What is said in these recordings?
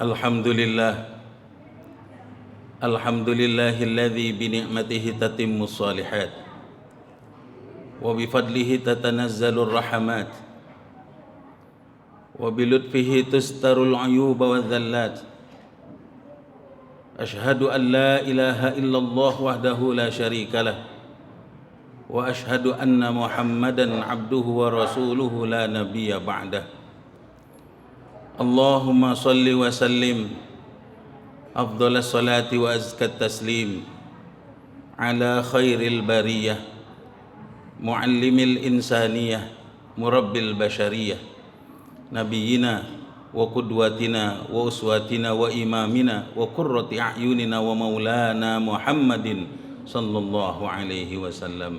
Alhamdulillah. Alhamdulillahilladzi bi ni'matihi tatimmus shalihat wa bi fadlihi tatanazzalur rahamat wa bi lutfihi tustarul uyuba wadh-dhallat. Ashhadu an la ilaha illallah wahdahu la syarikalah wa ashhadu anna Muhammadan abduhu wa rasuluhu la nabiyya ba'dah. Allahumma salli wa sallim afdhalas salati wa azkat taslim ala khairil bariyah muallimil insaniyah murabbil bashariyah nabiyina wa qudwatina wa uswatina wa imamina wa qurrati a'yunina wa maulana Muhammadin sallallahu alaihi wasallam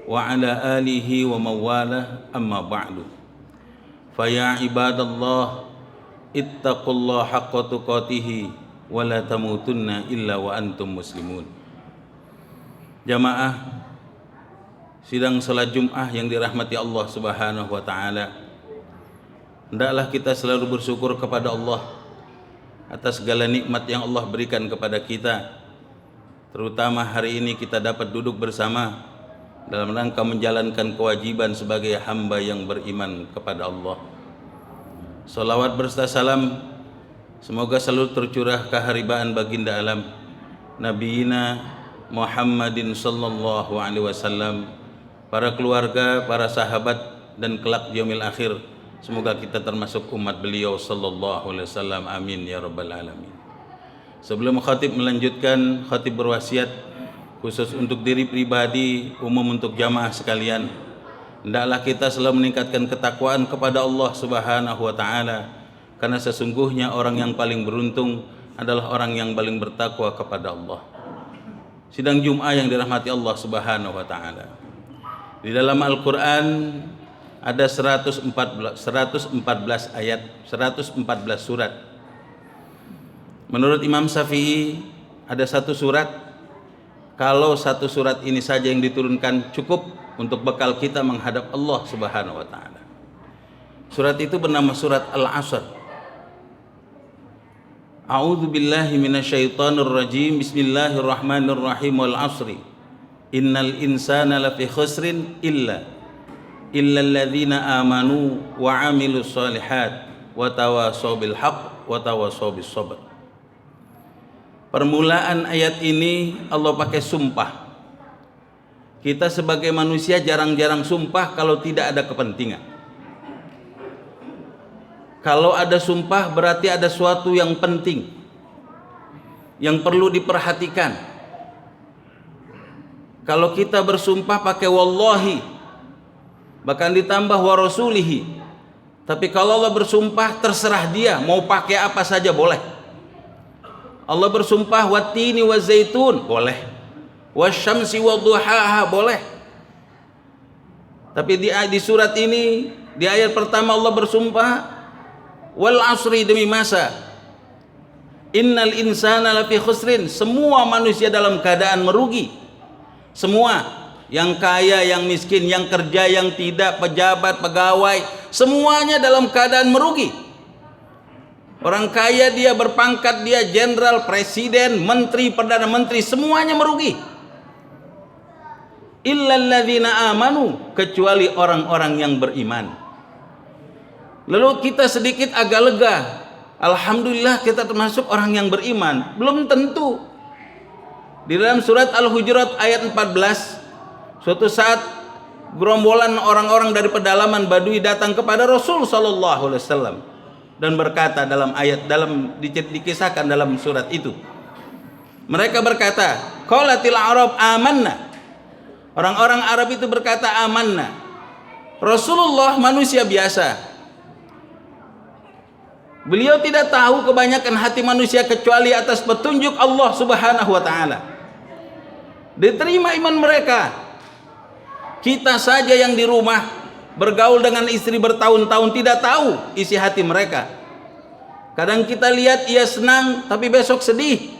wa ala alihi wa mawalah, amma ba'du. Faya ibadallah ittaqullaha haqqa tuqatih wa la tamutunna illa wa antum muslimun. Jamaah sidang salat Jumat yang dirahmati Allah Subhanahu wa taala, hendaklah kita selalu bersyukur kepada Allah atas segala nikmat yang Allah berikan kepada kita. Terutama hari ini kita dapat duduk bersama dalam rangka menjalankan kewajiban sebagai hamba yang beriman kepada Allah. Salawat berserta salam semoga selalu tercurah keharibaan baginda alam Nabiyina Muhammadin sallallahu alaihi wasallam, para keluarga, para sahabat, dan kelak di yaumil akhir. Semoga kita termasuk umat beliau sallallahu alaihi wasallam. Amin ya rabbal alamin. Sebelum khatib melanjutkan, khatib berwasiat khusus untuk diri pribadi, umum untuk jamaah sekalian, hendaklah kita selalu meningkatkan ketakwaan kepada Allah Subhanahu wa taala, karena sesungguhnya orang yang paling beruntung adalah orang yang paling bertakwa kepada Allah. Sidang Jumat yang dirahmati Allah Subhanahu wa taala, di dalam Al-Qur'an ada 114 ayat, 114 surat. Menurut Imam Syafi'i ada satu surat, kalau satu surat ini saja yang diturunkan cukup untuk bekal kita menghadap Allah Subhanahu wa taala. Surat itu bernama surat Al-Asr. A'udzu billahi minasyaitonir rajim. Bismillahirrahmanirrahim. Wal 'asri. Innal insana lafi khusrin illa alladzina amanu wa 'amilus shalihat wa tawasaw bil haqq wa tawasaw bis sabr. Permulaan ayat ini Allah pakai sumpah. Kita sebagai manusia jarang-jarang sumpah kalau tidak ada kepentingan. Kalau ada sumpah berarti ada sesuatu yang penting, yang perlu diperhatikan. Kalau kita bersumpah pakai wallahi, bahkan ditambah wa rasulihi. Tapi kalau Allah bersumpah terserah dia, mau pakai apa saja boleh. Allah bersumpah watini wa zaitun, boleh. Wasyamsi wa duhaha, boleh. Tapi di surat ini, di ayat pertama Allah bersumpah wal asri, demi masa. Innal insana lafi khusrin, semua manusia dalam keadaan merugi. Semua, yang kaya, yang miskin, yang kerja, yang tidak, pejabat, pegawai, semuanya dalam keadaan merugi. Orang kaya dia berpangkat, dia jenderal, presiden, menteri, perdana menteri, semuanya merugi. Illalladzina amanu, kecuali orang-orang yang beriman. Lalu kita sedikit agak lega. Alhamdulillah kita termasuk orang yang beriman. Belum tentu. Di dalam surat Al-Hujurat ayat 14, suatu saat gerombolan orang-orang dari pedalaman Badui datang kepada Rasul sallallahu alaihi wasallam dan berkata dalam ayat, dikisahkan dalam surat itu, mereka berkata, qalatil arab amanna. Orang-orang Arab itu berkata amanna. Rasulullah manusia biasa. Beliau tidak tahu kebanyakan hati manusia kecuali atas petunjuk Allah Subhanahu wa taala. Diterima iman mereka. Kita saja yang di rumah bergaul dengan istri bertahun-tahun tidak tahu isi hati mereka. Kadang kita lihat ia senang tapi besok sedih,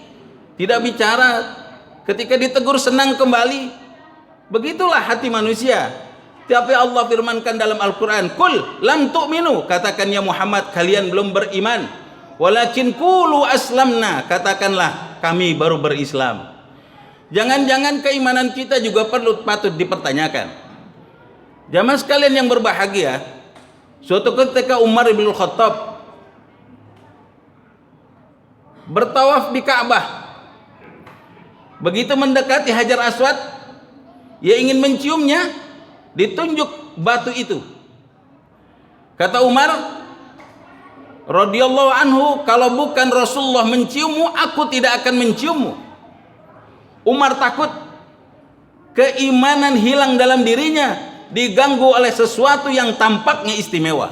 tidak bicara, ketika ditegur senang kembali. Begitulah hati manusia. Tapi Allah firmankan dalam Al-Quran, Qul lam tu'minu, katakan ya Muhammad, kalian belum beriman. Walakin qulu aslamna, katakanlah kami baru berislam. Jangan-jangan keimanan kita juga patut dipertanyakan. Jamaah sekalian yang berbahagia, suatu ketika Umar bin Khattab bertawaf di Ka'bah. Begitu mendekati Hajar Aswad, ia ingin menciumnya, ditunjuk batu itu. Kata Umar radhiyallahu anhu, kalau bukan Rasulullah menciummu, aku tidak akan menciummu. Umar takut keimanan hilang dalam dirinya, diganggu oleh sesuatu yang tampaknya istimewa.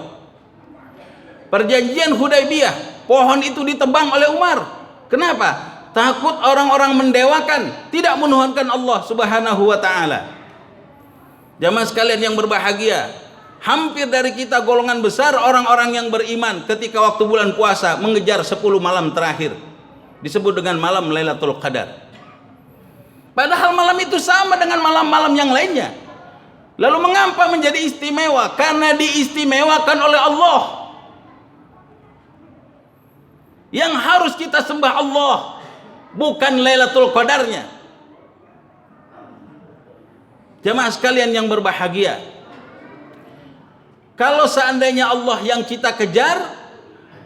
Perjanjian Hudaybiyah, pohon itu ditebang oleh Umar. Kenapa? Takut orang-orang mendewakan, tidak menuhankan Allah Subhanahu wa taala. Jamaah sekalian yang berbahagia, hampir dari kita golongan besar orang-orang yang beriman ketika waktu bulan puasa mengejar 10 malam terakhir, disebut dengan malam Lailatul Qadar. Padahal malam itu sama dengan malam-malam yang lainnya. Lalu mengapa menjadi istimewa? Karena diistimewakan oleh Allah. Yang harus kita sembah Allah, bukan Lailatul Qadarnya. Jamaah sekalian yang berbahagia, kalau seandainya Allah yang kita kejar,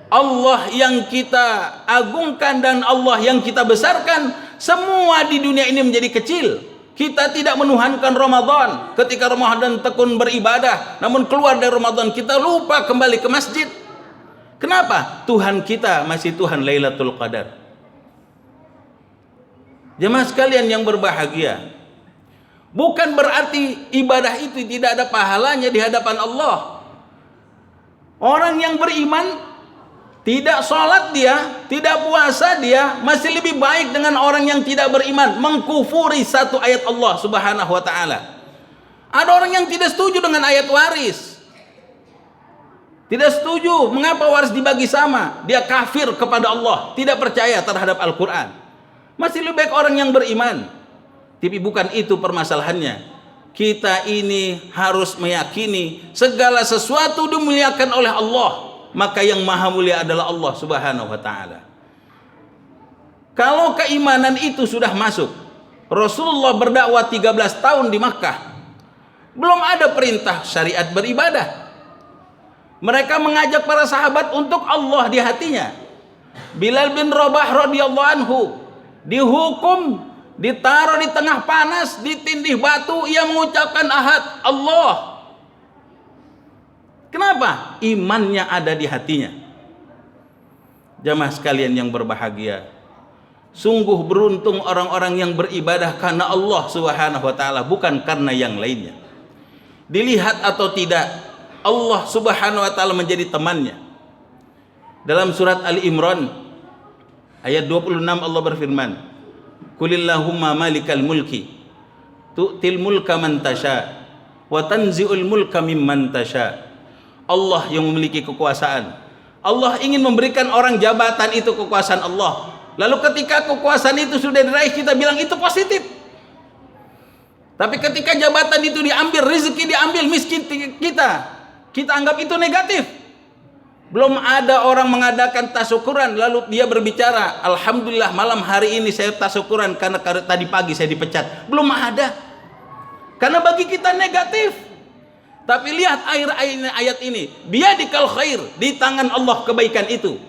Allah yang kita agungkan, dan Allah yang kita besarkan, semua di dunia ini menjadi kecil. Kita tidak menuhankan Ramadan. Ketika Ramadan tekun beribadah, namun keluar dari Ramadan kita lupa kembali ke masjid. Kenapa? Tuhan kita masih Tuhan Lailatul Qadar. Jemaah sekalian yang berbahagia, bukan berarti ibadah itu tidak ada pahalanya di hadapan Allah. Orang yang beriman, tidak sholat dia, tidak puasa dia, masih lebih baik dengan orang yang tidak beriman, mengkufuri satu ayat Allah Subhanahu wa ta'ala. Ada orang yang tidak setuju dengan ayat waris, tidak setuju mengapa waris dibagi sama, dia kafir kepada Allah, tidak percaya terhadap Al-Quran. Masih lebih baik orang yang beriman. Tapi bukan itu permasalahannya. Kita ini harus meyakini segala sesuatu dimuliakan oleh Allah, maka yang maha mulia adalah Allah Subhanahu wa ta'ala. Kalau keimanan itu sudah masuk, Rasulullah berdakwah 13 tahun di Makkah, belum ada perintah syariat beribadah. Mereka mengajak para sahabat untuk Allah di hatinya. Bilal bin Rabah radhiyallahu anhu dihukum, ditaruh di tengah panas, ditindih batu, ia mengucapkan ahad Allah. Kenapa? Imannya ada di hatinya. Jamaah sekalian yang berbahagia, sungguh beruntung orang-orang yang beribadah karena Allah Subhanahu wa ta'ala, bukan karena yang lainnya. Dilihat atau tidak, Allah Subhanahu wa ta'ala menjadi temannya. Dalam surat Ali Imran ayat 26 Allah berfirman, Qulillahumma malikal mulki tu'til mulka man tasha wa tanzi'ul mulka mimman tasha. Allah yang memiliki kekuasaan. Allah ingin memberikan orang jabatan, itu kekuasaan Allah. Lalu ketika kekuasaan itu sudah diraih, kita bilang itu positif. Tapi ketika jabatan itu diambil, rezeki diambil, miskin kita anggap itu negatif. Belum ada orang mengadakan tasyukuran lalu dia berbicara, alhamdulillah malam hari ini saya tasyukuran karena tadi pagi saya dipecat. Belum ada. Karena bagi kita negatif. Tapi lihat ayat ini, biyadikal khair, di tangan Allah kebaikan itu.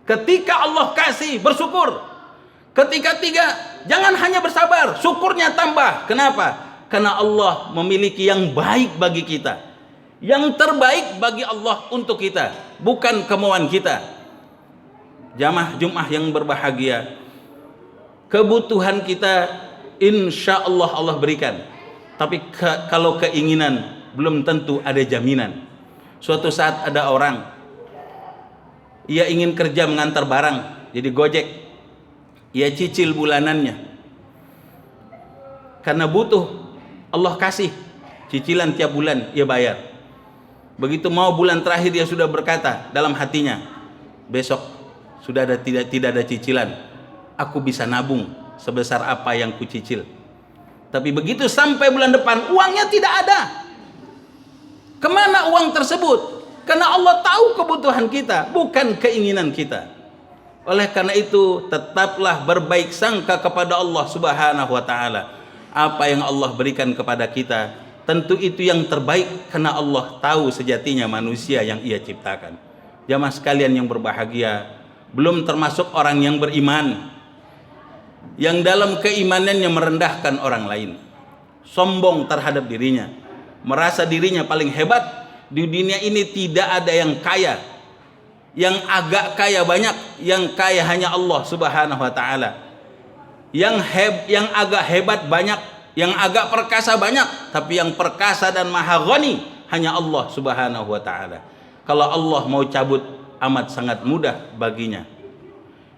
Ketika Allah kasih, bersyukur. Ketika tiga, jangan hanya bersabar, syukurnya tambah. Kenapa? Karena Allah memiliki yang baik bagi kita, yang terbaik bagi Allah untuk kita, bukan kemauan kita. Jamaah Jumat yang berbahagia, kebutuhan kita insya Allah Allah berikan. Tapi kalau keinginan, belum tentu ada jaminan. Suatu saat ada orang, ia ingin kerja mengantar barang, jadi gojek. Ia cicil bulanannya, karena butuh, Allah kasih cicilan tiap bulan, ia bayar. Begitu mau bulan terakhir, dia sudah berkata dalam hatinya, besok sudah tidak ada cicilan, aku bisa nabung sebesar apa yang kucicil. Tapi begitu sampai bulan depan, uangnya tidak ada. Kemana uang tersebut? Karena Allah tahu kebutuhan kita, bukan keinginan kita. Oleh karena itu, tetaplah berbaik sangka kepada Allah Subhanahu wa taala. Apa yang Allah berikan kepada kita, tentu itu yang terbaik, karena Allah tahu sejatinya manusia yang Ia ciptakan. Jamaah sekalian yang berbahagia, belum termasuk orang yang beriman, yang dalam keimanannya merendahkan orang lain, sombong terhadap dirinya, merasa dirinya paling hebat. Di dunia ini tidak ada yang kaya, yang agak kaya banyak, yang kaya hanya Allah Subhanahu wa taala. Yang agak hebat banyak, yang agak perkasa banyak, tapi yang perkasa dan maha ghani hanya Allah Subhanahu wa taala. Kalau Allah mau cabut, amat sangat mudah baginya.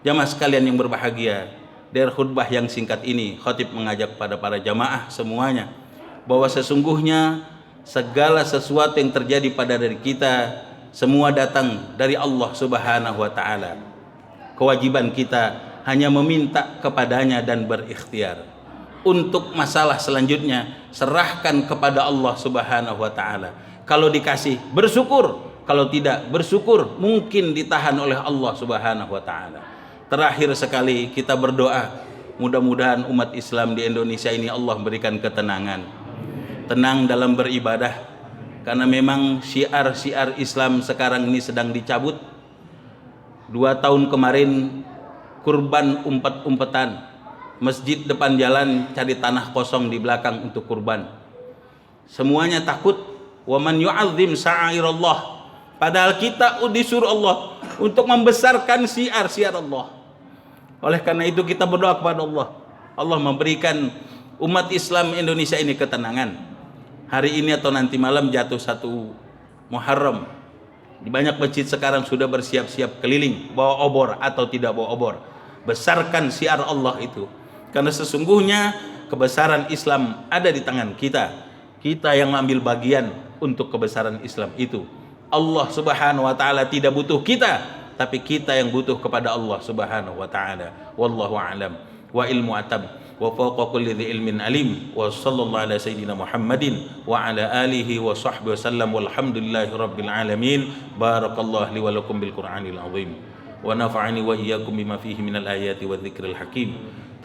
Jamaah sekalian yang berbahagia, dari khutbah yang singkat ini, khatib mengajak pada para jamaah semuanya bahwa sesungguhnya segala sesuatu yang terjadi pada diri kita semua datang dari Allah Subhanahu wa taala. Kewajiban kita hanya meminta kepadanya dan berikhtiar. Untuk masalah selanjutnya, serahkan kepada Allah Subhanahu wa taala. Kalau dikasih, bersyukur. Kalau tidak, bersyukur mungkin ditahan oleh Allah Subhanahu wa taala. Terakhir sekali kita berdoa, mudah-mudahan umat Islam di Indonesia ini Allah berikan ketenangan, tenang dalam beribadah, karena memang syiar-syiar Islam sekarang ini sedang dicabut. 2 tahun kemarin kurban umpet-umpetan, masjid depan jalan cari tanah kosong di belakang untuk kurban. Semuanya takut. Wa man yu'azzim sya'airallah, padahal kita disuruh Allah untuk membesarkan syiar-syiar Allah. Oleh karena itu kita berdoa kepada Allah, Allah memberikan umat Islam Indonesia ini ketenangan. Hari ini atau nanti malam jatuh 1 Muharram. Di banyak masjid sekarang sudah bersiap-siap keliling, bawa obor atau tidak bawa obor. Besarkan syiar Allah itu, karena sesungguhnya kebesaran Islam ada di tangan kita. Kita yang mengambil bagian untuk kebesaran Islam itu. Allah Subhanahu wa taala tidak butuh kita, tapi kita yang butuh kepada Allah Subhanahu wa taala. Wallahu a'lam. Wa ilmu atam wa fawqa kulli dhi ilmin alim. Wa sallallahu ala sayyidina Muhammadin wa ala alihi wa sahbihi wasallam. Walhamdulillahi rabbil alamin. Barakallahu li wa lakum bil Qur'anil azim wa nafa'ani wa iyyakum bima fihi minal ayati wa dzikril hakim.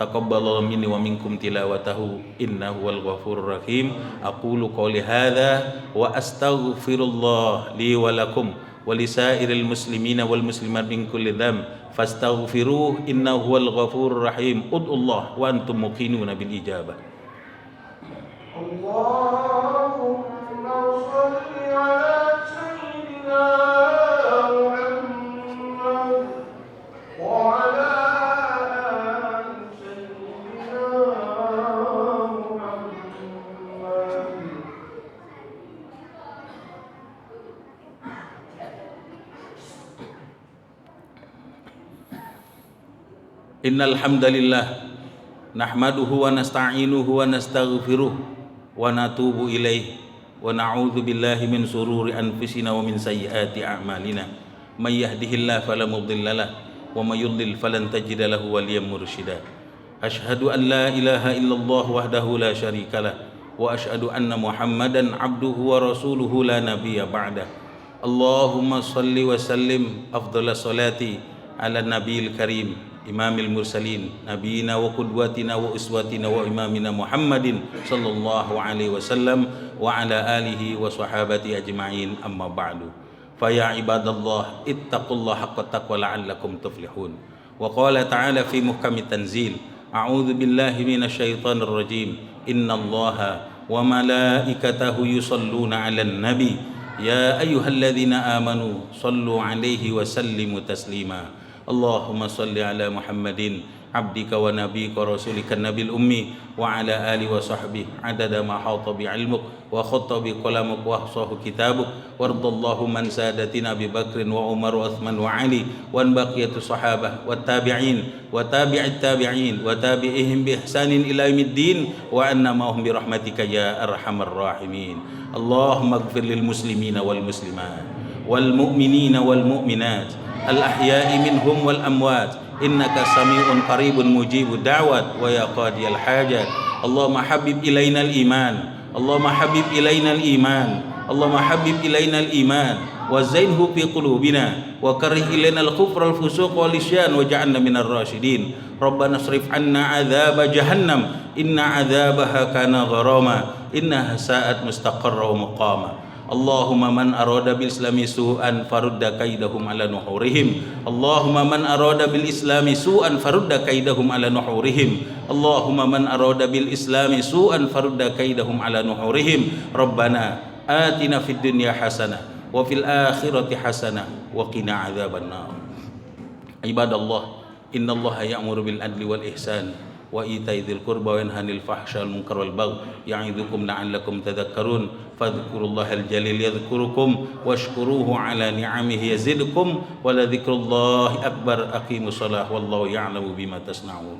Taqabbalallahu minni wa minkum tilawatahu innahu wal ghafurur rahim. Aqulu qawli hadza wa astaghfirullah li wa lakum wa lisairil muslimina wal muslimat min kulli dzamb fastaghfiruh innahu wal ghafurur rahim. Ud'ullah wa antum muqinuna bil ijabah. Allahumma shalli ala sayyidina Muhammad wa ala Innal hamdalillah nahmaduhu wa nasta'inuhu wa nastaghfiruh wa natubu ilaih wa na'udzu billahi min sururi anfusina wa min sayyiati a'malina. May yahdihillahu fala mudhillalah wa may yudlil falan tajida lahu waliyyan mursyida. Asyhadu an la ilaha illallah wahdahu la syarikalah wa asyhadu anna Muhammadan abduhu wa rasuluhu la nabiyya ba'da. Allahumma shalli wa sallim afdhalas salati ala nabiyil karim imamil mursalin nabiyina wa qudwatina wa uswatina wa imamina Muhammadin sallallahu alaihi wasallam wa ala alihi wa sahabati ajma'in, amma ba'du. Fa ya ibadallah ittaqullaha haqqa taqwa la'allakum tuflihun. Wa qala ta'ala fi muhkamit tanzil, a'udzu billahi minasyaitonir rajim, innallaha wa malaikatahu yusalluna 'alan nabi ya ayyuhalladzina amanu sallu 'alaihi wa sallimu taslima. Allahumma salli ala Muhammadin abdika wa nabiyika rasulika nabil ummi wa ala alihi wa sahbihi adada ma hata bi ilmuk wa khatta bi qalamuk wa ahsahu kitabuk wardallahu man sadatina Abi Bakrin wa Umar wa Uthman wa Ali wa baqiyatu sahabah wa tabi'in wa tabi'it tabi'in wa tabi'ihim bi ihsanin ila yaumiddin wa anna ma'hum bi rahmatika ya arhamar rahimin. Allahumma ighfir lil muslimina wal muslimat wal mu'minina wal mu'minat al-ahya'i minhum wal amwat innaka sami'un qaribun mujibud da'wat wa ya qadiyal hajat. Allahumma habib ilainal iman, Allahumma habib ilainal iman, Allahumma habib ilainal iman وزينه في قلوبنا وكره إلينا الكفر والفسوق والعصيان واجعلنا من الراشدين ربنا اصرف عنا عذاب جهنم إن عذابها كان غراما إنها ساءت مستقرا ومقاما اللهم من أراد بالإسلام سوءا فرد كيدهم على نحورهم اللهم من أراد بالإسلام سوءا فرد كيدهم على نحورهم اللهم من أراد بالإسلام سوءا فرد كيدهم على نحورهم ربنا آتنا في الدنيا حسنة وفي الآخرة حسنة وقنا عذاب النار عباد الله إن الله يأمر بالعدل والإحسان وإيتاء ذي القربى وينهى عن الفحشاء والمنكر والبغي يعظكم لعلكم تذكرون فاذكروا الله الجليل يذكركم واشكروه على نعمه يزدكم ولذكر الله أكبر أقيموا الصلاة والله يعلم بما تصنعون